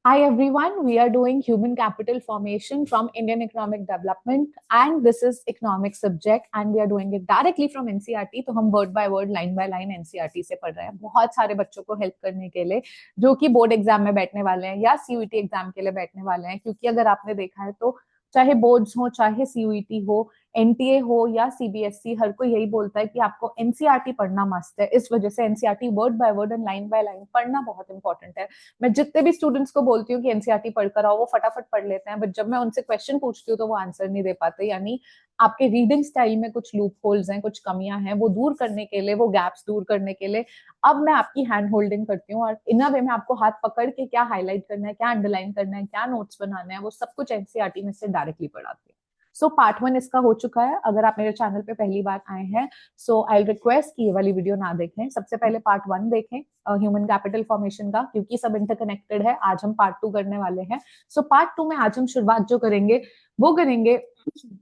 Hi everyone, we are doing human capital formation from Indian economic development and this is economic subject and we are doing it directly from NCERT. तो हम word by word, line by line NCERT से पढ़ रहे हैं बहुत सारे बच्चों को हेल्प करने के लिए जो कि बोर्ड एग्जाम में बैठने वाले हैं या सीयूईटी एग्जाम के लिए बैठने वाले हैं, क्योंकि अगर आपने देखा है तो चाहे बोर्ड्स हो, चाहे सीयूईटी हो, एनटीए हो या सीबीएसई, हर कोई यही बोलता है कि आपको एनसीईआरटी पढ़ना मस्त है। इस वजह से NCERT word by word and line by line पढ़ना बहुत इंपॉर्टेंट है। मैं जितने भी स्टूडेंट्स को बोलती हूँ कि एनसीईआरटी पढ़कर आओ, वो फटाफट पढ़ लेते हैं, बट जब मैं उनसे क्वेश्चन पूछती हूँ तो वो आंसर नहीं दे पाते। यानी आपके रीडिंग स्टाइल में कुछ लूप होल्स हैं, कुछ कमियां हैं, वो दूर करने के लिए, वो गैप्स दूर करने के लिए अब मैं आपकी हैंड होल्डिंग करती हूँ और इन अ वे में आपको हाथ पकड़ के क्या हाईलाइट करना है, क्या अंडरलाइन करना है, क्या नोट्स बनाना है, वो सब कुछ एनसीईआरटी में से डायरेक्टली पढ़ाती हूँ। सो पार्ट 1 इसका हो चुका है। अगर आप मेरे चैनल पे पहली बार आए हैं सो आई रिक्वेस्ट कि ये वाली वीडियो ना देखें, सबसे पहले पार्ट 1 देखें ह्यूमन कैपिटल फॉर्मेशन का, क्योंकि सब इंटरकनेक्टेड है। आज हम पार्ट 2 करने वाले हैं। सो पार्ट 2 में आज हम शुरुआत जो करेंगे वो करेंगे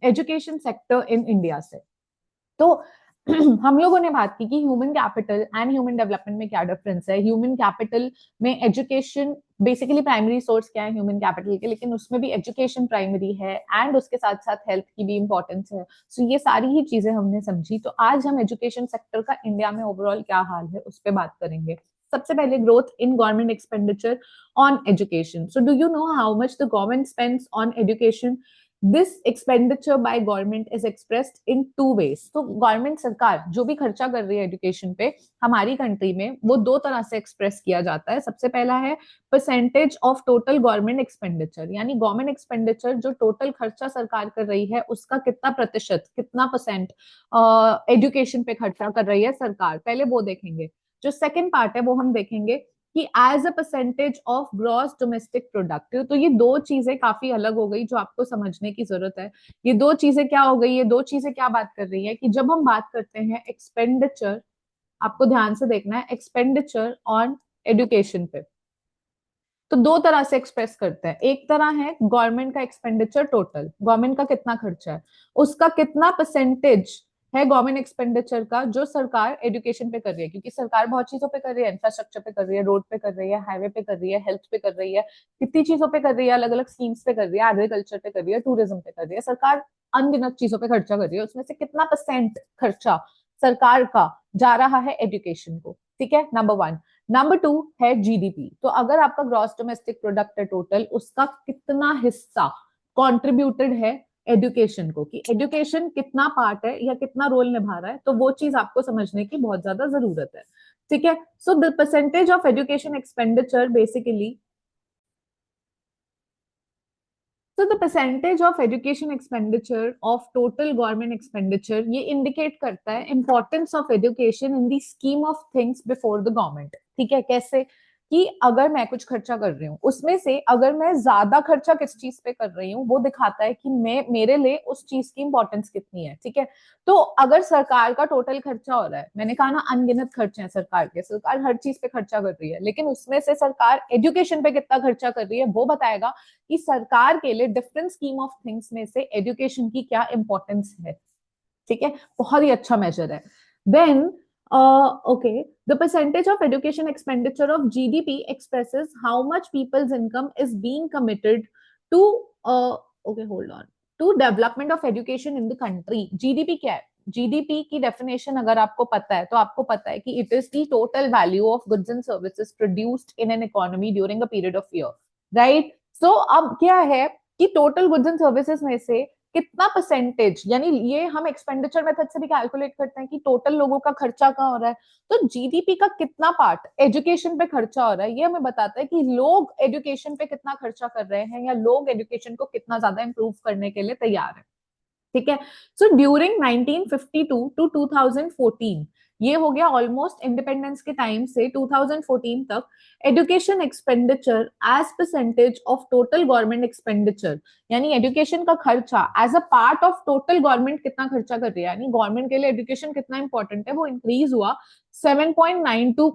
एजुकेशन सेक्टर इन इंडिया से। तो हम लोगों ने बात की कि human capital and human development में क्या डिफरेंस है। ह्यूमन कैपिटल में एजुकेशन बेसिकली प्राइमरी सोर्स क्या है ह्यूमन कैपिटल के, लेकिन उसमें भी एजुकेशन प्राइमरी है एंड उसके साथ साथ हेल्थ की भी इंपॉर्टेंस है। सो ये सारी ही चीजें हमने समझी। तो आज हम एजुकेशन सेक्टर का इंडिया में ओवरऑल क्या हाल है उस पर बात करेंगे। सबसे पहले growth in government expenditure on education. So do you know how much the government spends on education? This expenditure by government is expressed in two ways. तो गवर्नमेंट सरकार जो भी खर्चा कर रही है एजुकेशन पे हमारी कंट्री में, वो दो तरह से एक्सप्रेस किया जाता है। सबसे पहला है percentage of total government expenditure, यानी गवर्नमेंट एक्सपेंडिचर जो टोटल खर्चा सरकार कर रही है उसका कितना प्रतिशत, कितना परसेंट एजुकेशन पे खर्चा कर रही है सरकार, पहले वो देखेंगे। जो सेकेंड पार्ट है वो हम देखेंगे कि as a percentage of gross domestic product. तो ये दो चीजें काफी अलग हो गई जो आपको समझने की जरूरत है। ये दो चीजें क्या हो गई, ये दो चीजें क्या बात कर रही है कि जब हम बात करते हैं एक्सपेंडिचर, आपको ध्यान से देखना है, एक्सपेंडिचर ऑन एजुकेशन पे तो दो तरह से एक्सप्रेस करते हैं। एक तरह है गवर्नमेंट का एक्सपेंडिचर, टोटल गवर्नमेंट का कितना खर्चा है, उसका कितना परसेंटेज है गवर्नमेंट एक्सपेंडिचर का जो सरकार एजुकेशन पे कर रही है, क्योंकि सरकार बहुत चीजों पे कर रही है, इंफ्रास्ट्रक्चर पे कर रही है, रोड पे कर रही है, हाईवे पे कर रही है, हेल्थ पे कर रही है, कितनी चीजों पे कर रही है, अलग अलग स्कीम्स पे कर रही है, एग्रीकल्चर पे कर रही है, टूरिज्म पे कर रही है। सरकार अनगिनत चीजों पे खर्चा कर रही है, उसमें से कितना परसेंट खर्चा सरकार का जा रहा है एजुकेशन को। ठीक है, नंबर 1। नंबर 2 है जीडीपी। तो अगर आपका ग्रॉस डोमेस्टिक प्रोडक्ट है टोटल, उसका कितना हिस्सा कॉन्ट्रीब्यूटेड है एजुकेशन को, कि एजुकेशन कितना पार्ट है या कितना रोल निभा रहा है, तो वो चीज आपको समझने की बहुत ज्यादा जरूरत है। ठीक है, so the percentage of education expenditure basically, so the percentage of education expenditure of total government expenditure ये इंडिकेट करता है importance of education in the scheme of things before the government। ठीक है, कैसे कि अगर मैं कुछ खर्चा कर रही हूँ उसमें से अगर मैं ज्यादा खर्चा किस चीज पे कर रही हूँ वो दिखाता है कि मैं, मेरे लिए उस चीज की इंपॉर्टेंस कितनी है। ठीक है, तो अगर सरकार का टोटल खर्चा हो रहा है, मैंने कहा ना अनगिनत खर्चे हैं सरकार के, सरकार हर चीज पे खर्चा कर रही है, लेकिन उसमें से सरकार एजुकेशन पे कितना खर्चा कर रही है वो बताएगा कि सरकार के लिए डिफरेंट स्कीम ऑफ थिंग्स में से एजुकेशन की क्या इंपॉर्टेंस है। ठीक है, बहुत ही अच्छा मेजर है। Then okay, the percentage of education expenditure of GDP expresses how much people's income is being committed to okay, hold on, to development of education in the country। GDP क्या है? GDP की definition अगर आपको पता है तो आपको पता है कि it is the total value of goods and services produced in an economy during a period of year, right? So अब क्या है कि टोटल गुड्स एंड सर्विसेज में से कितना परसेंटेज, यानी ये हम एक्सपेंडिचर मेथड से भी कैलकुलेट करते हैं कि टोटल लोगों का खर्चा कहाँ हो रहा है, तो जीडीपी का कितना पार्ट एजुकेशन पे खर्चा हो रहा है ये हमें बताता है कि लोग एजुकेशन पे कितना खर्चा कर रहे हैं या लोग एजुकेशन को कितना ज्यादा इंप्रूव करने के लिए तैयार है। ठीक है, सो ड्यूरिंग 1952 टू 2014, ये हो गया ऑलमोस्ट इंडिपेंडेंस के टाइम से 2014 तक, education expenditure as percentage of total government expenditure, यानी एजुकेशन का खर्चा as a part of total government कितना खर्चा कर रही है, यानी गवर्नमेंट के लिए एजुकेशन कितना इंपॉर्टेंट है, वो इंक्रीज हुआ 7.92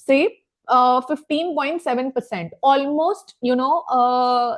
से 15.7%, ऑलमोस्ट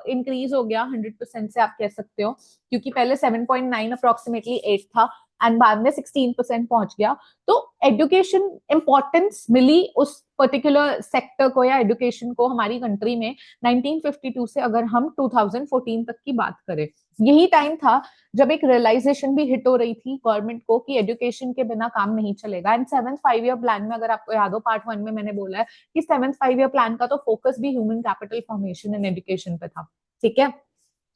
इंक्रीज हो गया 100% से, आप कह सकते हो, क्योंकि पहले 7.9 अप्रोक्सीमेटली 8 था, एंड बाद में 16% पहुंच गया। तो एजुकेशन इंपॉर्टेंस मिली उस पर्टिकुलर सेक्टर को या एजुकेशन को हमारी कंट्री में 1952 से, अगर हम 2014 तक की बात करें। यही टाइम था जब एक रियलाइजेशन भी हिट हो रही थी गवर्नमेंट को कि एजुकेशन के बिना काम नहीं चलेगा। एंड 7th 5 ईयर प्लान में, अगर आपको याद हो, पार्ट 1 में मैंने बोला है कि 7th 5 ईयर प्लान का तो फोकस भी human capital formation and education पे था, ठीक है।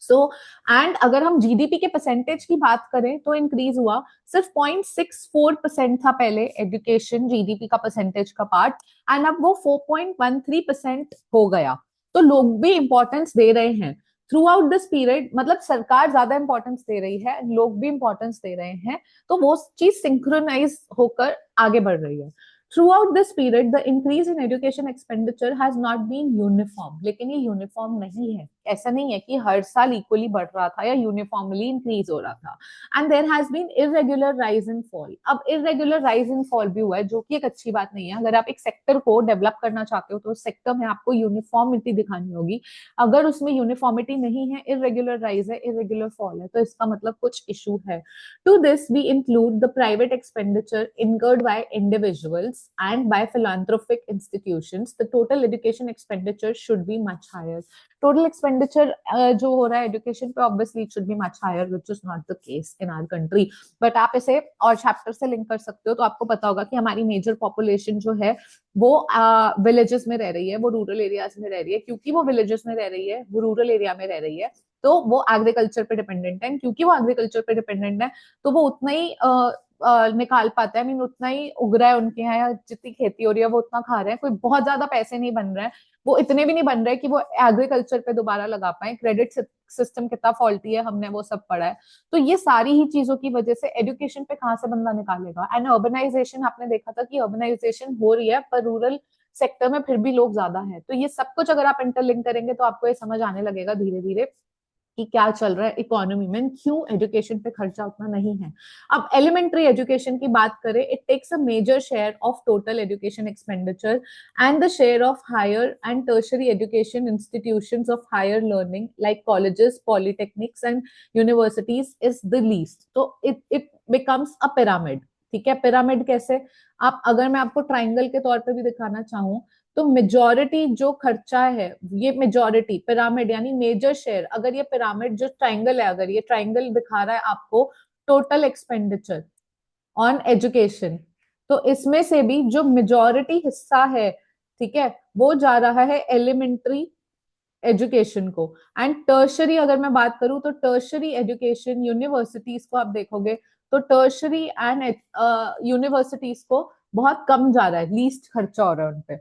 सो एंड अगर हम जीडीपी के परसेंटेज की बात करें तो इंक्रीज हुआ, सिर्फ 0.64% था पहले एजुकेशन जीडीपी का परसेंटेज का पार्ट, एंड अब वो 4.13% हो गया। तो लोग भी इंपॉर्टेंस दे रहे हैं थ्रू आउट दिस पीरियड, मतलब सरकार ज्यादा इंपॉर्टेंस दे रही है, लोग भी इंपॉर्टेंस दे रहे हैं, तो वो चीज सिंक्रोनाइज होकर आगे बढ़ रही है। Throughout this period, the increase in education expenditure has not been uniform. लेकिन ये यूनिफॉर्म नहीं है, ऐसा नहीं है कि हर साल इक्वली बढ़ रहा था या यूनिफॉर्मली इंक्रीज हो रहा था। And there has been irregular rise and fall. अब इरेगुलर राइज एंड फॉल भी हुआ है, जो कि एक अच्छी बात नहीं है। अगर आप एक सेक्टर को डेवलप करना चाहते हो तो उस सेक्टर में आपको यूनिफॉर्मिटी दिखानी होगी। अगर उसमें यूनिफॉर्मिटी नहीं है, इरेगुलर राइज है, इरेगुलर फॉल है, तो इसका मतलब कुछ इशू है। To this, we include the private expenditure incurred by individuals and by philanthropic institutions. The total education expenditure should be much higher. Total expenditure जो हो रहा है education पे, obviously it should be much higher, which is not the case in our country. But आप इसे और chapter से link कर सकते हो, तो आपको पता होगा कि हमारी major population जो है वो villages में रह रही है, वो rural areas में रह रही है। क्योंकि वो villages में रह रही है, वो rural area में रह रही है, तो वो एग्रीकल्चर पे डिपेंडेंट है। क्योंकि वो एग्रीकल्चर पे डिपेंडेंट है, तो वो उतना ही निकाल पाता है, मीन उतना ही उग रहा है उनके यहाँ, या जितनी खेती हो रही है वो उतना खा रहे हैं। कोई बहुत ज्यादा पैसे नहीं बन रहे हैं, वो इतने भी नहीं बन रहे कि वो एग्रीकल्चर पे दोबारा लगा पाए। क्रेडिट सिस्टम कितना फॉल्टी है, हमने वो सब पढ़ा है। तो ये सारी ही चीजों की वजह से एजुकेशन पे कहाँ से बंदा निकालेगा। एंड अर्बनाइजेशन, आपने देखा था कि अर्बनाइजेशन हो रही है, पर रूरल सेक्टर में फिर भी लोग ज्यादा है। तो ये सब कुछ अगर आप इंटरलिंक करेंगे तो आपको ये समझ आने लगेगा धीरे धीरे कि क्या चल रहा है इकोनॉमी में, क्यों एजुकेशन पे खर्चा उतना नहीं है। अब एलिमेंट्री एजुकेशन की बात करें, it takes a major share of total education expenditure, and the share of higher and tertiary education institutions of higher learning like colleges, polytechnics and universities is the least. तो it becomes a pyramid. ठीक है, pyramid कैसे, आप अगर मैं आपको triangle के तौर पे भी दिखाना चाहूँ, तो मेजोरिटी जो खर्चा है, ये मेजोरिटी पिरामिड यानी मेजर शेयर, अगर ये पिरामिड जो ट्राइंगल है, अगर ये ट्राइंगल दिखा रहा है आपको टोटल एक्सपेंडिचर ऑन एजुकेशन, तो इसमें से भी जो मेजोरिटी हिस्सा है, ठीक है, वो जा रहा है एलिमेंट्री एजुकेशन को। एंड टर्शरी अगर मैं बात करूं, तो टर्शरी एजुकेशन यूनिवर्सिटीज को आप देखोगे तो टर्शरी एंड यूनिवर्सिटीज को बहुत कम जा रहा है, लीस्ट खर्चा हो रहा है उनपे।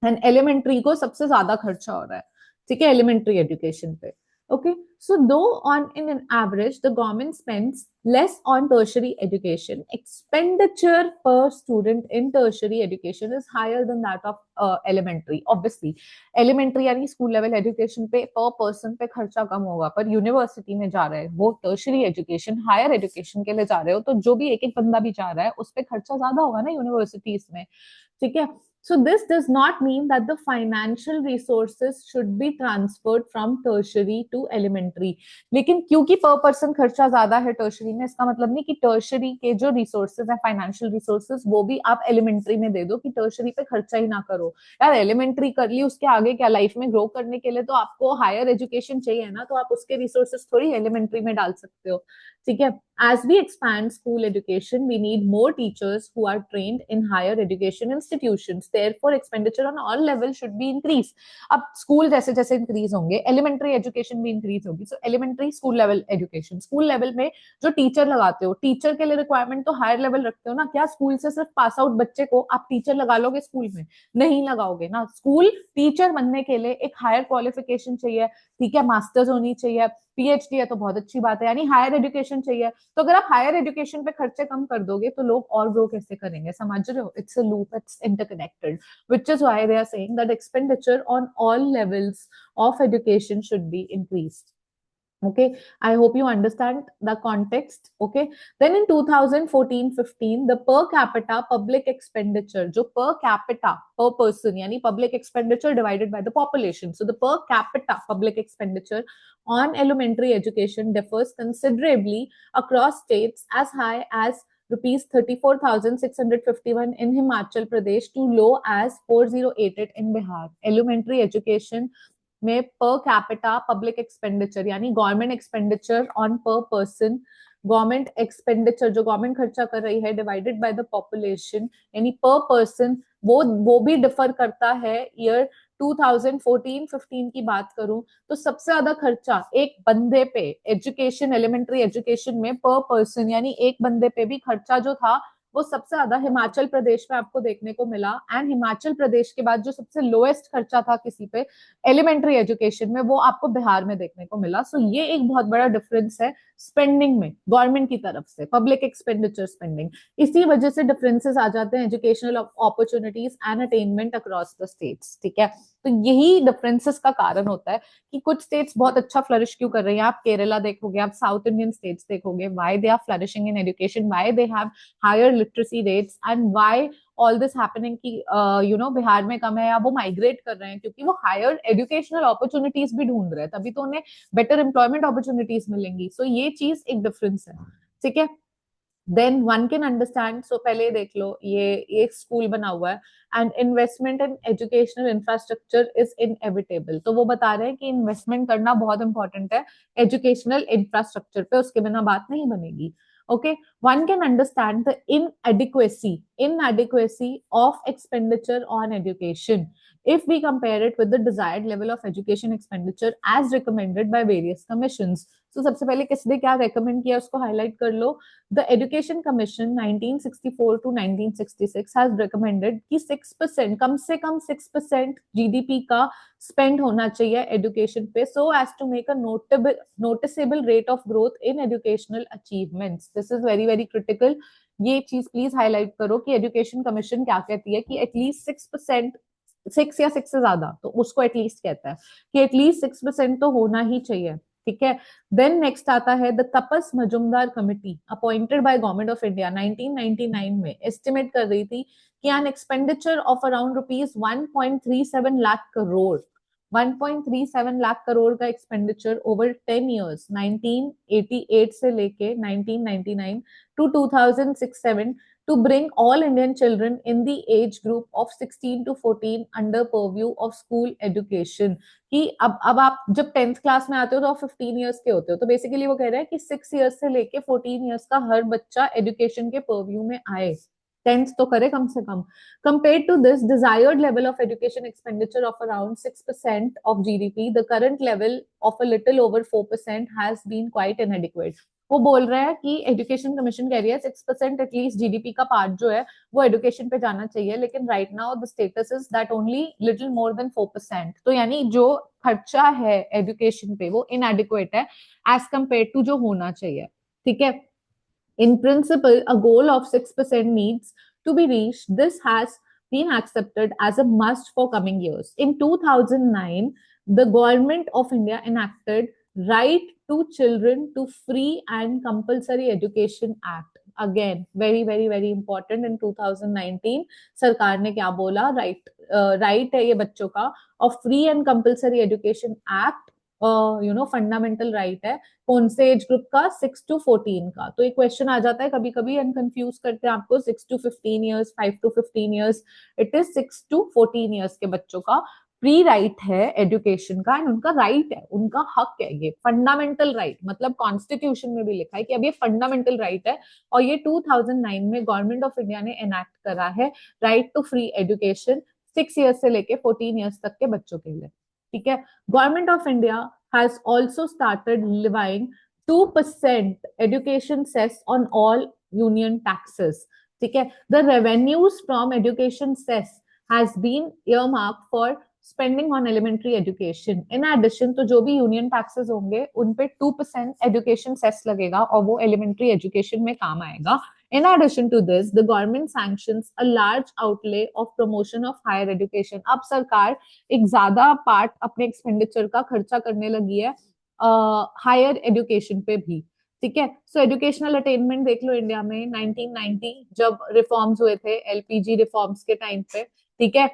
एंड एलिमेंट्री को सबसे ज्यादा खर्चा हो रहा है, ठीक है, एलिमेंट्री एजुकेशन पे। Okay, so though on in an average the government spends less on tertiary education, expenditure per student in tertiary education is higher than that of elementary. Obviously elementary यानी स्कूल लेवल एजुकेशन पे per person पे खर्चा कम होगा, पर university में जा रहे हैं वो टर्शरी एजुकेशन, हायर एजुकेशन के लिए जा रहे हो, तो जो भी एक एक बंदा भी जा रहा है उस पर खर्चा ज्यादा होगा ना यूनिवर्सिटीज में, ठीक है। So this does not mean that the financial resources should be transferred from tertiary to elementary. लेकिन क्योंकि पर पर्सन खर्चा ज्यादा है टर्शरी में, इसका मतलब नहीं कि टर्शरी के जो रिसोर्सेज है, फाइनेंशियल रिसोर्सेज, वो भी आप एलिमेंट्री में दे दो कि टर्शरी पे खर्चा ही ना करो। यार एलिमेंट्री कर ली, उसके आगे क्या, लाइफ में ग्रो करने के लिए तो आपको हायर एजुकेशन चाहिए ना, तो आप उसके रिसोर्सेज थोड़ी एलिमेंट्री में डाल सकते हो, ठीक है। As we expand school education, we need more teachers who are trained in higher education institutions. Therefore, expenditure on all levels should be increased. अब स्कूल जैसे जैसे इंक्रीज होंगे, एलिमेंट्री एजुकेशन भी इंक्रीज होगी। So elementary school level education, school level में जो teacher लगाते हो, टीचर के लिए रिक्वायरमेंट तो हायर लेवल रखते हो ना। क्या स्कूल से सिर्फ पास आउट बच्चे को आप टीचर लगा लोगे स्कूल में? नहीं लगाओगे ना। स्कूल टीचर बनने के लिए एक हायर क्वालिफिकेशन चाहिए, ठीक है, मास्टर्स होनी चाहिए, पीएचडी है तो बहुत अच्छी बात है, यानी हायर एजुकेशन चाहिए। तो अगर आप हायर एजुकेशन पे खर्चे कम कर दोगे तो लोग और ग्रो कैसे करेंगे, समझ रहे हो? It's a loop, it's interconnected, which is why they are saying that expenditure on all levels of education should be increased. Okay, I hope you understand the context. Okay, then in 2014-15 the per capita public expenditure, जो per capita per person यानी public expenditure divided by the population, so the per capita public expenditure on elementary education differs considerably across states, as high as rupees 34,651 in Himachal Pradesh to low as 4088 in Bihar. Elementary education में per capita public expenditure यानी government expenditure on पर person, government expenditure जो government खर्चा कर रही है divided by the population यानी पर पर्सन, वो भी डिफर करता है। ईयर 2014-15 की बात करूं तो सबसे ज्यादा खर्चा एक बंदे पे एजुकेशन, एलिमेंट्री एजुकेशन में पर पर्सन यानी एक बंदे पे भी खर्चा जो था वो सबसे ज्यादा हिमाचल प्रदेश में आपको देखने को मिला। एंड हिमाचल प्रदेश के बाद जो सबसे लोएस्ट खर्चा था किसी पे एलिमेंट्री एजुकेशन में, वो आपको बिहार में देखने को मिला। सो ये एक बहुत बड़ा डिफरेंस है स्पेंडिंग में गवर्नमेंट की तरफ से, पब्लिक एक्सपेंडिचर स्पेंडिंग। इसी वजह से डिफरेंसेस आ जाते हैं educational opportunities and attainment across the states. ठीक है, तो यही डिफरेंसेस का कारण होता है कि कुछ स्टेट्स बहुत अच्छा फ्लरिश क्यों कर रही हैं। आप केरला देखोगे, आप साउथ इंडियन स्टेट्स देखोगे, why they are flourishing in education, why they have higher literacy rates and why all this happening कि बिहार में कम है या वो माइग्रेट कर रहे हैं, क्योंकि वो हायर एजुकेशनल अपॉर्चुनिटीज भी ढूंढ रहे हैं, तभी तो उन्हें बेटर एम्प्लॉयमेंट अपॉर्चुनिटीज मिलेंगी। सो ये चीज एक डिफरेंस है। ठीक है, देन वन कैन अंडरस्टैंड। सो पहले देख लो, ये एक स्कूल बना हुआ है and investment in educational infrastructure is inevitable. तो वो बता रहे हैं कि इन्वेस्टमेंट करना बहुत इंपॉर्टेंट है एजुकेशनल इंफ्रास्ट्रक्चर पे, उसके बिना बात नहीं बनेगी। Okay, one can understand the inadequacy of expenditure on education if we compare it with the desired level of education expenditure as recommended by various commissions. So सबसे पहले किसने क्या recommend किया उसको highlight कर लो। The Education Commission 1964 to 1966 has recommended कि 6%, कम से कम 6% GDP का spend होना चाहिए education पे, so as to make a noticeable rate of growth in educational achievements. This is very very critical. ये चीज प्लीज हाईलाइट करो कि एजुकेशन कमीशन क्या कहती है कि एटलीस्ट 6%, 6 या 6 से ज्यादा, तो उसको एटलीस्ट कहता है कि एटलीस्ट 6% तो होना ही चाहिए। ठीक है, देन नेक्स्ट आता है the Tapas Majumdar committee appointed by government of India 1999 में एस्टिमेट कर रही थी कि an expenditure of around rupees 1.37 lakh crore, 1.37 lakh crore का एक्सपेंडिचर ओवर 10 इयर्स 1988 से लेके 1999 to 2006-7 to bring all Indian children in the age group of 16 to 14 under purview of school education। कि अब आप जब 10th क्लास में आते हो तो आप 15 इयर्स के होते हो, तो बेसिकली वो कह रहे हैं कि 6 इयर्स से लेके 14 इयर्स का हर बच्चा एजुकेशन के पर्व्यू में आए, 10th तो करे कम से कम। Compared to this desired level of education expenditure of around 6% of GDP, the current level of a little over 4% has been quite inadequate। वो बोल रहा है कि एजुकेशन कमीशन कह रही है 6% एटलीस्ट जीडीपी का पार्ट जो है वो एजुकेशन पे जाना चाहिए, लेकिन right now the status is that only little more than 4%। तो यानी जो खर्चा है एजुकेशन पे वो इनएडिक्वेट है एज कंपेयर टू जो होना चाहिए। ठीक है, in principle, a goal of 6% needs to be reached. This has been accepted as a must for coming years. In 2009, the Government of India enacted Right to Children to Free and Compulsory Education Act. Again, very, very, very important. In 2019, सरकार ने क्या बोला? Right है ये बच्चों का, और free and compulsory education act fundamental right है। कौन से एज ग्रुप का? 6 to 14 का। तो एक क्वेश्चन आ जाता है कभी कभी एंड कंफ्यूज करते हैं आपको, 6 to 15 years, 5 to 15 years, it is 6 to 14 years के बच्चों का फ्री राइट है एजुकेशन का, एंड उनका राइट है, उनका हक है, ये फंडामेंटल राइट, मतलब कॉन्स्टिट्यूशन में भी लिखा है कि अब ये फंडामेंटल राइट है, और ये 2009 में गवर्नमेंट ऑफ इंडिया ने एनैक्ट करा है right to free education 6 years से लेके 14 इयर्स तक के बच्चों के लिए। ठीक है, government of India has also started levying 2% education cess on all union taxes. ठीक है, the revenues from education cess has been earmarked for spending on elementary education. In addition, तो जो भी यूनियन टैक्सेस होंगे उन पे 2% एजुकेशन सेस लगेगा और वो एलिमेंट्री एजुकेशन में काम आएगा। In addition to this, the government sanctions a large outlay of promotion of higher education. अब सरकार एक ज्यादा पार्ट अपने एक्सपेंडिचर का खर्चा करने लगी है हायर एजुकेशन पे भी। ठीक है, सो एजुकेशनल अटेनमेंट देख लो इंडिया में 1990 जब रिफॉर्म्स हुए थे, एलपीजी रिफॉर्म्स के टाइम पे, ठीक है,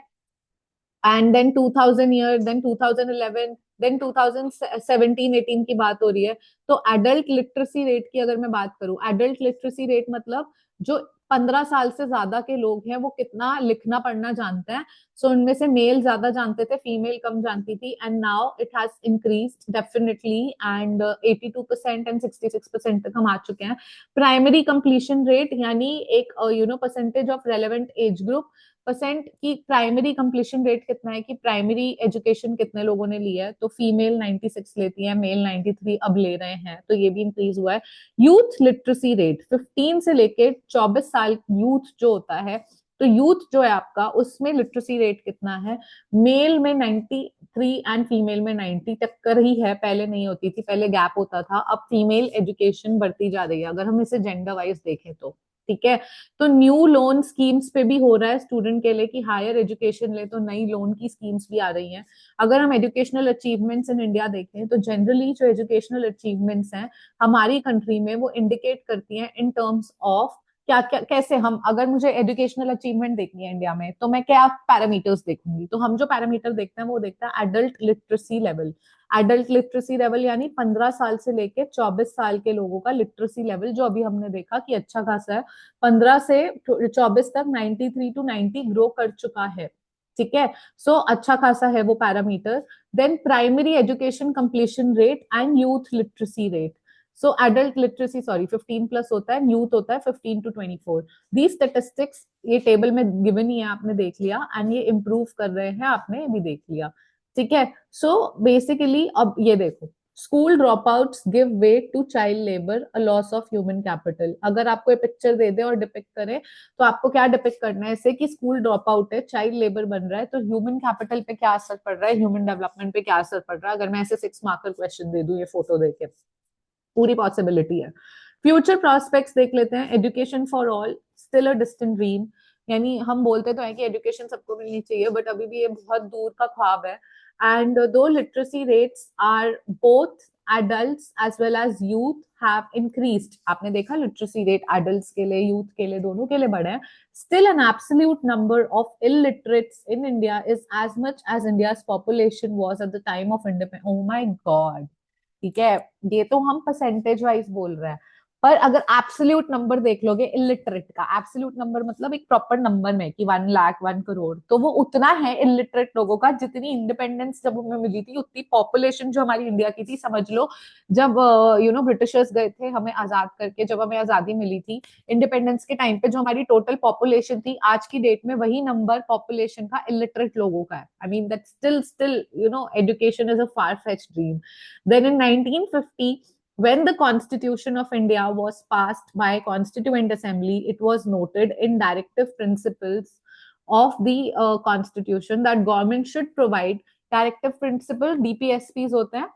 and then 2000 year, then 2011, then 2017-18 की बात हो रही है। तो एडल्ट लिटरेसी रेट की अगर मैं बात करूं, एडल्ट लिटरेसी रेट मतलब जो 15 साल से ज्यादा के लोग हैं वो कितना लिखना पढ़ना जानते हैं। सो उनमें से मेल ज्यादा जानते थे, फीमेल कम जानती थी, and now it has increased definitely, and 82% and 66% तक हम आ चुके हैं। प्राइमरी कंप्लीशन रेट यानी एक percentage of relevant age group, percent की प्राइमरी कंप्लीशन रेट कितना है कि प्राइमरी एजुकेशन कितने लोगों ने लिया है, तो फीमेल 96 लेती है, मेल 93 अब ले रहे हैं, तो ये भी इंक्रीज हुआ है। यूथ लिटरेसी रेट 15 से लेके 24 साल यूथ जो होता है, तो यूथ जो है आपका उसमें लिटरेसी रेट कितना है, मेल में 93 एंड फीमेल में 90, टक्कर ही है, पहले नहीं होती थी, पहले गैप होता था, अब फीमेल एजुकेशन बढ़ती जा रही है अगर हम इसे जेंडर वाइज देखें तो। ठीक है, तो न्यू लोन स्कीम्स पे भी हो रहा है स्टूडेंट के लिए कि हायर एजुकेशन ले तो नई लोन की स्कीम्स भी आ रही हैं। अगर हम एजुकेशनल अचीवमेंट्स इन इंडिया देखें तो जनरली जो एजुकेशनल अचीवमेंट्स हैं हमारी कंट्री में वो इंडिकेट करती हैं इन टर्म्स ऑफ क्या क्या, कैसे हम, अगर मुझे एजुकेशनल अचीवमेंट देखनी है इंडिया में तो मैं क्या पैरामीटर्स देखूंगी, तो हम जो पैरामीटर देखते हैं वो देखते हैं adult literacy level. Adult literacy level यानी 15 साल से लेके 24 साल के लोगों का लिटरेसी लेवल, जो अभी हमने देखा कि अच्छा खासा है, 15 से 24 तक 93 टू 90 ग्रो कर चुका है। ठीक है, सो अच्छा खासा है वो parameter. Then primary education completion rate and youth literacy rate. So adult literacy sorry 15 plus होता है, यूथ होता है 15 टू 24। दी स्टेटिस्टिक्स ये टेबल में गिवन ही है, आपने देख लिया, एंड ये इंप्रूव कर रहे हैं, आपने भी देख लिया। ठीक है, सो बेसिकली अब ये देखो, school dropouts give way to child labour, a loss of human capital. अगर आपको ये पिक्चर दे दे और डिपिक्ट करे तो आपको क्या डिपिक्ट करना है इससे कि स्कूल ड्रॉप आउट है, चाइल्ड लेबर बन रहा है, तो ह्यूमन कैपिटल पे क्या असर पड़ रहा है, ह्यूमन डेवलपमेंट पे क्या असर पड़ रहा है, अगर मैं ऐसे 6 मार्कर क्वेश्चन दे दूं ये फोटो देके, पूरी पॉसिबिलिटी है। फ्यूचर प्रोस्पेक्ट्स देख लेते हैं। Education for all still a distant dream, यानी हम बोलते तो है कि एजुकेशन सबको मिलनी चाहिए, बट अभी भी ये बहुत दूर का ख्वाब है। And though literacy rates are both adults as well as youth have increased, आपने देखा लिटरेसी रेट एडल्ट्स के लिए, यूथ के लिए, दोनों के लिए बढ़े हैं। Still an absolute number of illiterates in India is as much as India's population was at the time of independence. Oh my god, ठीक है, ये तो हम परसेंटेज वाइज बोल रहे हैं, पर अगर एब्सोल्यूट नंबर देख लोगे इलिटरेट का, एब्सोल्यूट नंबर मतलब एक प्रॉपर नंबर में कि 1 लाख 1 करोड़, तो वो उतना है इलिटरेट लोगों का जितनी इंडिपेंडेंस जब हमें मिली थी उतनी पॉपुलेशन जो हमारी इंडिया की थी, समझ लो जब ब्रिटिशर्स गए थे हमें आजाद करके, जब हमें आजादी मिली थी इंडिपेंडेंस के टाइम पे, जो हमारी टोटल पॉपुलेशन थी आज की डेट में वही नंबर पॉपुलेशन का इलिटरेट लोगों का है। I mean that still education is a far fetch dream. Then in 1950, when the Constitution of India was passed by Constituent Assembly, it was noted in directive principles of the Constitution that government should provide directive principle, DPSPs होते हैं,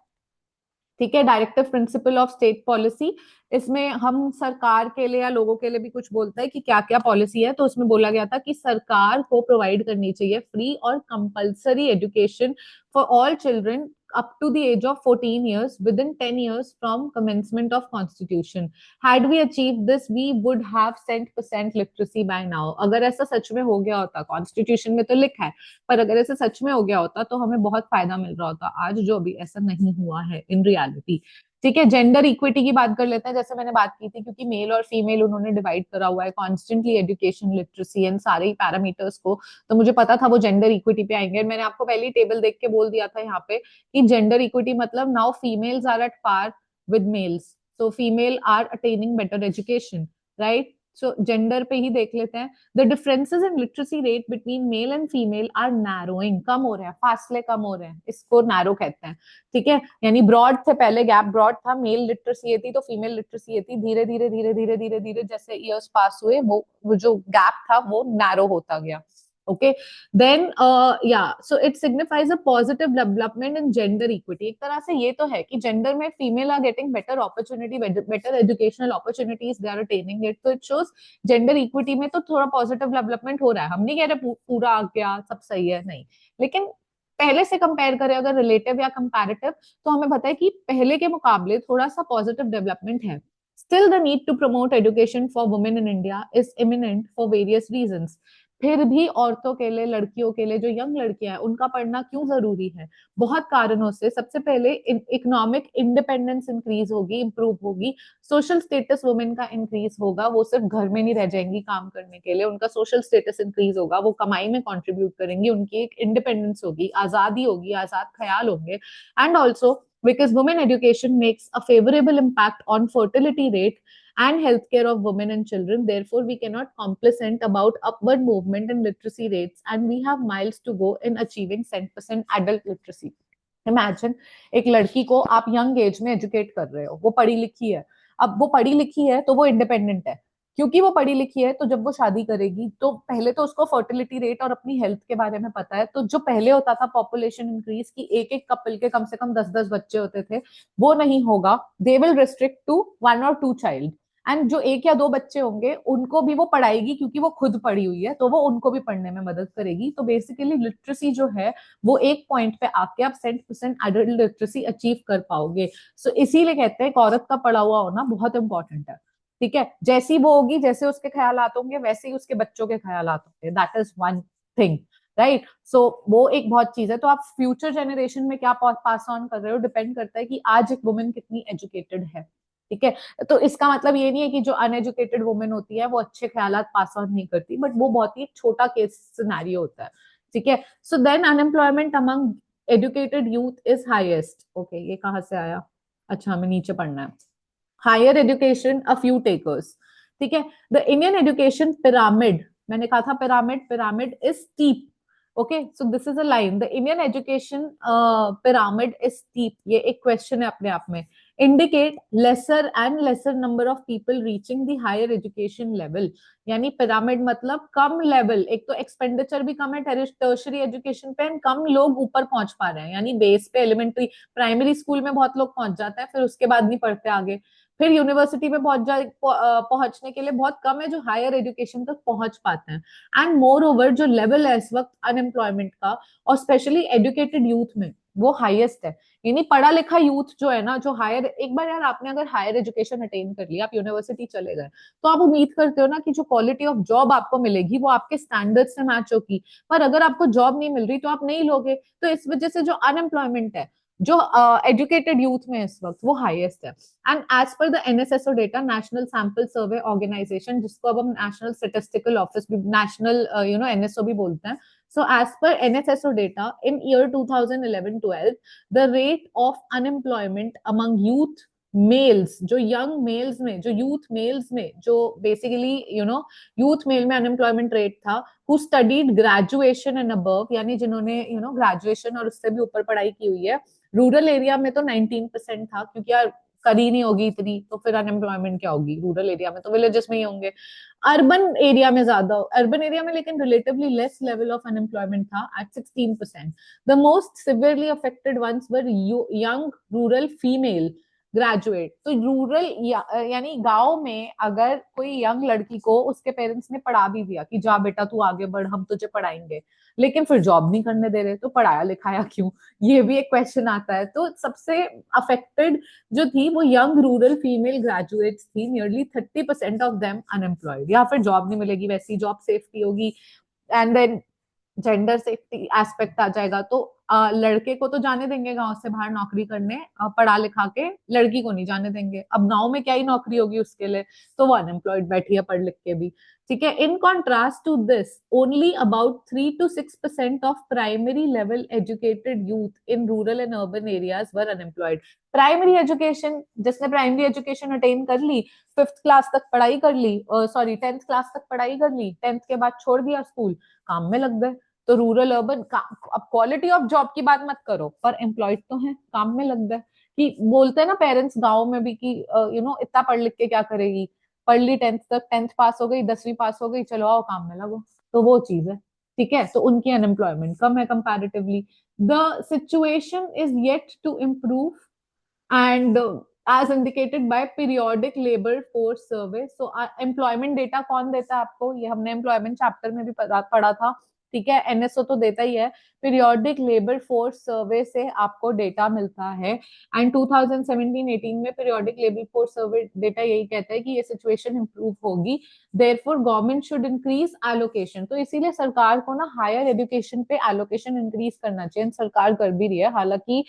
ठीक है, directive principle of state policy. इसमें हम सरकार के लिए या लोगों के लिए भी कुछ बोलता है कि क्या क्या पॉलिसी है, तो उसमें बोला गया था कि सरकार को प्रोवाइड करनी चाहिए फ्री और compulsory education for all children up to the age of 14 years within 10 years from commencement of constitution. Had we achieved this, we would have 100% literacy by now. अगर ऐसा सच में हो गया होता, कॉन्स्टिट्यूशन में तो लिखा है, पर अगर ऐसा सच में हो गया होता तो हमें बहुत फायदा मिल रहा होता आज, जो अभी ऐसा नहीं हुआ है इन रियलिटी। ठीक है, जेंडर इक्विटी की बात कर लेते हैं, जैसे मैंने बात की थी, क्योंकि मेल और फीमेल उन्होंने डिवाइड करा हुआ है कॉन्स्टेंटली, एजुकेशन लिटरेसी एंड सारे ही पैरामीटर्स को, तो मुझे पता था वो जेंडर इक्विटी पे आएंगे। मैंने आपको पहली टेबल देख के बोल दिया था यहाँ पे कि जेंडर इक्विटी मतलब now females are at par with males, so female are attaining better education, right. So gender पे ही देख लेते हैं। The differences in literacy rate between male and female are narrowing, कम हो रहे हैं, फासले कम हो रहे हैं, इसको नैरो कहते हैं। ठीक है, यानी ब्रॉड थे, पहले गैप ब्रॉड था, मेल लिटरेसी ये थी तो फीमेल लिटरेसी ये थी, धीरे धीरे धीरे धीरे धीरे धीरे जैसे ईयर्स पास हुए वो जो गैप था वो नैरो होता गया। Okay, then so it signifies a positive development in gender equity. एक तरह से ये तो है कि जेंडर में female are getting better opportunity, better educational opportunities they are attaining it, तो इट शोज जेंडर इक्विटी में तो थोड़ा पॉजिटिव डेवलपमेंट हो रहा है। हम नहीं कह रहे पूरा आ गया सब सही है, नहीं, लेकिन पहले से कंपेयर करें अगर रिलेटिव या कंपैरेटिव, तो हमें पता है कि पहले के मुकाबले थोड़ा सा पॉजिटिव डेवलपमेंट है. Still, the need to promote education for women in India is imminent for various reasons. फिर भी औरतों के लिए, लड़कियों के लिए, जो यंग लड़कियां हैं, उनका पढ़ना क्यों जरूरी है? बहुत कारणों से. सबसे पहले इकोनॉमिक इंडिपेंडेंस इंक्रीज होगी, इंप्रूव होगी. सोशल स्टेटस वुमेन का इंक्रीज होगा. वो सिर्फ घर में नहीं रह जाएंगी काम करने के लिए, उनका सोशल स्टेटस इंक्रीज होगा. वो कमाई में कंट्रीब्यूट करेंगी, उनकी एक इंडिपेंडेंस होगी, आजादी होगी, आजाद ख्याल होंगे. And also because women education makes a favorable impact on fertility rate and healthcare of women and children. Therefore, we cannot complacent about upward movement in literacy rates, and we have miles to go in achieving 100% adult literacy. Imagine एक लड़की को आप young age में educate कर रहे हो, वो पढ़ी लिखी है. अब वो पढ़ी लिखी है तो वो इंडिपेंडेंट है. क्योंकि वो पढ़ी लिखी है तो जब वो शादी करेगी तो पहले तो उसको फर्टिलिटी रेट और अपनी हेल्थ के बारे में पता है. तो जो पहले होता था पॉपुलेशन इंक्रीज की एक एक कपल के कम से कम 10-10 बच्चे होते थे, वो नहीं होगा. They will restrict to 1 or 2 child. And जो 1 या 2 बच्चे होंगे उनको भी वो पढ़ाएगी, क्योंकि वो खुद पढ़ी हुई है तो वो उनको भी पढ़ने में मदद करेगी. तो बेसिकली लिटरेसी जो है वो एक पॉइंट पे आके आप 100% एडल्ट लिटरेसी अचीव कर पाओगे. सो इसीलिए कहते हैं कि औरत का पढ़ा हुआ होना बहुत इंपॉर्टेंट है. ठीक है, जैसी वो होगी, जैसे उसके ख्यालात होंगे, वैसे ही उसके बच्चों के ख्यालात होंगे. That is one thing, right? So वो एक बहुत चीज है. तो आप फ्यूचर जनरेशन में क्या पास ऑन कर रहे हो, डिपेंड करता है कि आज एक वुमेन कितनी एजुकेटेड है. ठीक है, तो इसका मतलब ये नहीं है कि जो अनएजुकेटेड वुमेन होती है वो अच्छे ख्यालात पास ऑन नहीं करती, बट वो बहुत ही छोटा केस सिनेरियो होता है. ठीक है. So then unemployment among educated youth is highest. Okay, ये कहाँ से आया? अच्छा, हमें नीचे पढ़ना है. Higher education a few takers. ठीक है. द इंडियन एजुकेशन पिरामिड, मैंने कहा था pyramid, pyramid is steep. Okay, so this is a line. The Indian education pyramid is steep. ये एक क्वेश्चन है अपने आप में. Indicate lesser and lesser number of people reaching the higher education level. यानी पिरामिड मतलब कम लेवल, एक तो एक्सपेंडिचर भी कम है टर्शरी एजुकेशन पे, एंड कम लोग ऊपर पहुंच पा रहे हैं. यानी बेस पे एलिमेंट्री प्राइमरी स्कूल में बहुत लोग पहुंच जाते हैं, फिर उसके बाद नहीं पढ़ते आगे. फिर यूनिवर्सिटी में पहुंचने के लिए बहुत कम है जो हायर एजुकेशन तक पहुंच पाते हैं. एंड मोर ओवर जो लेवल है इस वक्त अनएम्प्लॉयमेंट का, और स्पेशली एजुकेटेड यूथ में, वो हाईएस्ट है. यानी पढ़ा लिखा यूथ जो है ना, जो हायर, एक बार यार आपने अगर हायर एजुकेशन अटेन कर लिया, आप यूनिवर्सिटी चले गए, तो आप उम्मीद करते हो ना कि जो क्वालिटी ऑफ जॉब आपको मिलेगी वो आपके स्टैंडर्ड से मैच होगी. पर अगर आपको जॉब नहीं मिल रही तो आप नहीं लोगे. तो इस वजह से जो अनएम्प्लॉयमेंट है, जो एजुकेटेड यूथ में इस वक्त, वो हाईएस्ट है. And as per the NSSO data, national sample survey organisation, जिसको अब हम नेशनल स्टेटिस्टिकल ऑफिस भी, नेशनल एनएसओ भी बोलते हैं. So as per NSSO data, in year 2011-12, the rate of unemployment among youth males, जो young males में, जो youth males में, जो basically youth male में unemployment rate था, who studied graduation and above, यानी जिन्होंने graduation और उससे भी ऊपर पढ़ाई की हुई है. रूरल एरिया में तो 19% था, क्योंकि यार करी नहीं होगी इतनी, तो फिर अनएम्प्लॉयमेंट क्या होगी रूरल एरिया में, तो विलेजेस में ही होंगे. अर्बन एरिया में ज्यादा, अर्बन एरिया में लेकिन relatively less level of unemployment था at 16%. The most severely affected ones were young rural female graduate. तो रूरल यानी गांव में अगर कोई यंग लड़की को उसके पेरेंट्स ने पढ़ा भी दिया कि जा बेटा तू आगे बढ़, हम तुझे पढ़ाएंगे, लेकिन फिर जॉब नहीं करने दे रहे, तो पढ़ाया लिखाया क्यों? ये भी एक क्वेश्चन आता है. तो सबसे अफेक्टेड जो थी वो यंग रूरल फीमेल ग्रेजुएट्स थी. Nearly 30% of them unemployed. या फिर जॉब नहीं मिलेगी, वैसी जॉब सेफ्टी होगी. And then gender safety aspect आ जाएगा. तो लड़के को तो जाने देंगे गांव से बाहर नौकरी करने, पढ़ा लिखा के, लड़की को नहीं जाने देंगे. अब गांव में क्या ही नौकरी होगी उसके लिए, तो वो अनएम्प्लॉयड बैठी है पढ़ लिख के भी. ठीक है. In contrast to this, only about 3 to 6% of primary level educated youth in rural and urban areas were unemployed. Primary education, जिसने प्राइमरी एजुकेशन अटेन कर ली, 5th क्लास तक पढ़ाई कर ली, सॉरी 10th क्लास तक पढ़ाई कर ली, 10th के बाद छोड़ दिया स्कूल, काम में लग गए. तो रूरल अर्बन, अब क्वालिटी ऑफ जॉब की बात मत करो, पर एम्प्लॉयड तो है, काम में लग गए. कि बोलते हैं ना पेरेंट्स गाँव में भी कि इतना पढ़ लिख के क्या करेगी, पढ़ ली 10th तक, 10th पास हो गई, 10वीं पास हो गई, चलो आओ काम में लगो. तो वो चीज है. ठीक है. तो उनकी अनएम्प्लॉयमेंट कम है comparatively. The situation is yet to improve and as indicated by periodic labor force survey. So employment data कौन देता है आपको? ये हमने employment chapter में भी पढ़ा था. ठीक है, एनएसओ तो देता ही है, पीरियोडिक लेबर फोर्स सर्वे से आपको डेटा मिलता है। एंड 2017-18 में periodic labour force survey data यही कहता है कि ये सिचुएशन इंप्रूव होगी, therefore government should increase allocation. तो इसीलिए सरकार को ना हायर एजुकेशन पे एलोकेशन इंक्रीज करना चाहिए, सरकार कर भी रही है। हालांकि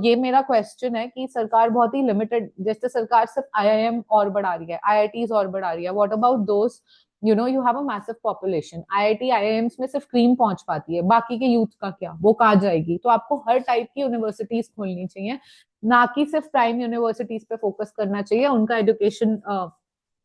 ये मेरा क्वेश्चन है कि सरकार बहुत ही लिमिटेड, जैसे सरकार सिर्फ आईआईएम और बढ़ा रही है, आईआईटीज और बढ़ा रही है, what about those, you know, you have a massive population, IIT IIMs में सिर्फ क्रीम पहुंच पाती है, बाकी के यूथ का क्या, वो कहाँ जाएगी? तो आपको हर टाइप की यूनिवर्सिटीज खोलनी चाहिए, ना कि सिर्फ प्राइम यूनिवर्सिटीज पे फोकस करना चाहिए उनका एजुकेशन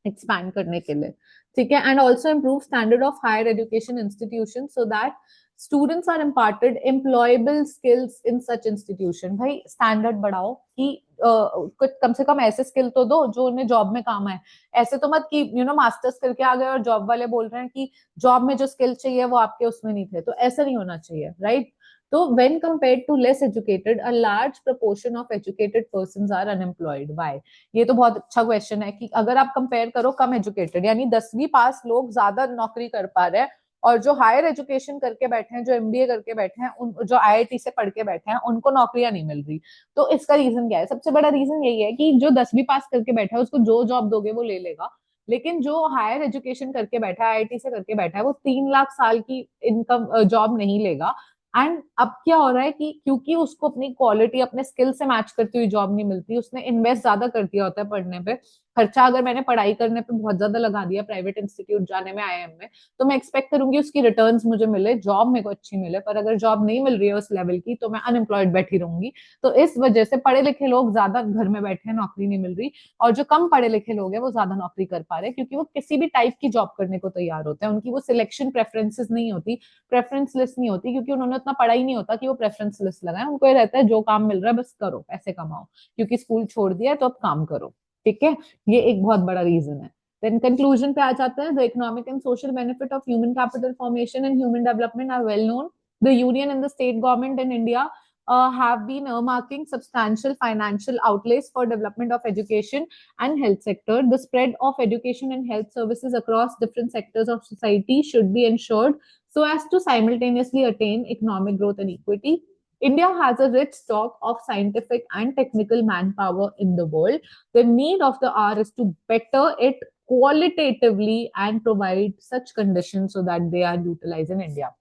एक्सपैंड करने के लिए, ठीक है। And also improve standard of higher education institution so that students are imparted employable skills in such institution. भाई स्टैंडर्ड बढ़ाओ कि कुछ कम से कम ऐसे स्किल तो दो जो उन्हें जॉब में काम आए। ऐसे तो मत कि यू नो मास्टर्स करके आ गए और जॉब वाले बोल रहे हैं कि जॉब में जो स्किल चाहिए वो आपके उसमें नहीं थे, तो ऐसा नहीं होना चाहिए, राइट? तो when compared to less educated, a large proportion of educated persons are unemployed. Why? ये तो बहुत अच्छा क्वेश्चन है कि अगर आप कंपेयर करो कम एजुकेटेड यानी 10वीं पास लोग ज्यादा नौकरी कर पा रहे हैं, और जो हायर एजुकेशन करके बैठे हैं, जो एमबीए करके बैठे हैं, उन जो आईआईटी से पढ़ के बैठे हैं, उनको नौकरियां नहीं मिल रही। तो इसका रीजन क्या है? सबसे बड़ा रीजन यही है कि जो 10वीं पास करके बैठा है उसको जो जॉब दोगे वो ले लेगा, लेकिन जो हायर एजुकेशन करके बैठा है, आईआईटी से करके बैठा है, वो 3 लाख साल की इनकम जॉब नहीं लेगा। एंड अब क्या हो रहा है कि क्योंकि उसको अपनी क्वालिटी अपने स्किल से मैच करती हुई जॉब नहीं मिलती, उसने इन्वेस्ट ज्यादा कर दिया होता है पढ़ने पे, खर्चा अगर मैंने पढ़ाई करने पे बहुत ज्यादा लगा दिया प्राइवेट इंस्टीट्यूट जाने में, आईआईएम में, तो मैं एक्सपेक्ट करूंगी उसकी रिटर्न्स मुझे मिले, जॉब मेरे को अच्छी मिले। पर अगर जॉब नहीं मिल रही है उस लेवल की तो मैं अनएम्प्लॉयड बैठी रहूंगी। तो इस वजह से पढ़े लिखे लोग ज्यादा घर में बैठे हैं, नौकरी नहीं मिल रही, और जो कम पढ़े लिखे लोग हैं वो ज्यादा नौकरी कर पा रहे हैं, क्योंकि वो किसी भी टाइप की जॉब करने को तैयार होते हैं। उनकी वो सिलेक्शन प्रेफरेंसेस नहीं होती, प्रेफरेंस लिस्ट नहीं होती, क्योंकि उन्होंने उतना पढ़ा ही नहीं होता कि वो प्रेफरेंस लिस्ट लगाए। उनको ये रहता है जो काम मिल रहा है बस करो, पैसे कमाओ, क्योंकि स्कूल छोड़ दिया है तो अब काम करो, ठीक है। ये एक बहुत बड़ा रीजन है। देन कंक्लूजन पे आ जाते हैं। The economic and social benefit of human capital formation and human development are well known. The union and the state government in India have been earmarking substantial financial outlays for development of education and health sector. The spread of education and health services across different sectors of society should be ensured so as to simultaneously attain economic growth and equity. India has a rich stock of scientific and technical manpower in the world. The need of the hour is to better it qualitatively and provide such conditions so that they are utilized in India.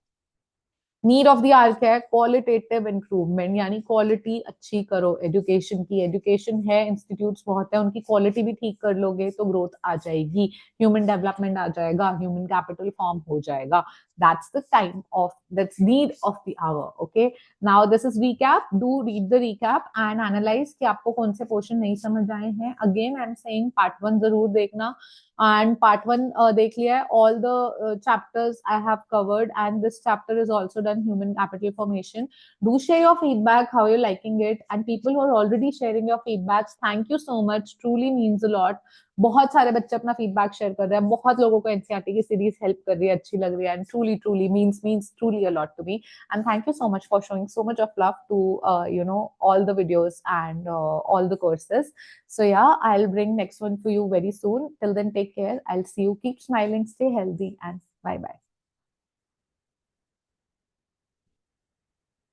Need of the hour क्या है? Qualitative improvement, यानी quality अच्छी करो education की। Education है, institutes बहुत है, उनकी क्वालिटी भी ठीक कर लोगे तो ग्रोथ आ जाएगी, ह्यूमन डेवलपमेंट आ जाएगा, ह्यूमन कैपिटल फॉर्म हो जाएगा। That's the time of, that's need of the hour. Okay, now this is recap. Do read the recap and analyze कि आपको कौन से पोर्शन नहीं समझ आए हैं। Again I'm saying part 1 जरूर देखना, and part 1 देख लिया है, all the chapters I have covered, and this chapter is also done, human capital formation. Do share your feedback, how you're liking it, and people who are already sharing your feedbacks, thank you so much, truly means a lot. बहुत सारे बच्चे अपना feedback share कर रहे हैं, बहुत लोगों को एनसीईआरटी की सीरीज हेल्प कर रही है, अच्छी लग रही है, and truly truly means truly a lot to me, and thank you so much for showing so much of love to you know all the videos and all the courses. So yeah, I'll bring next one for you very soon. Till then, take care. I'll see you. Keep smiling, stay healthy, and bye bye.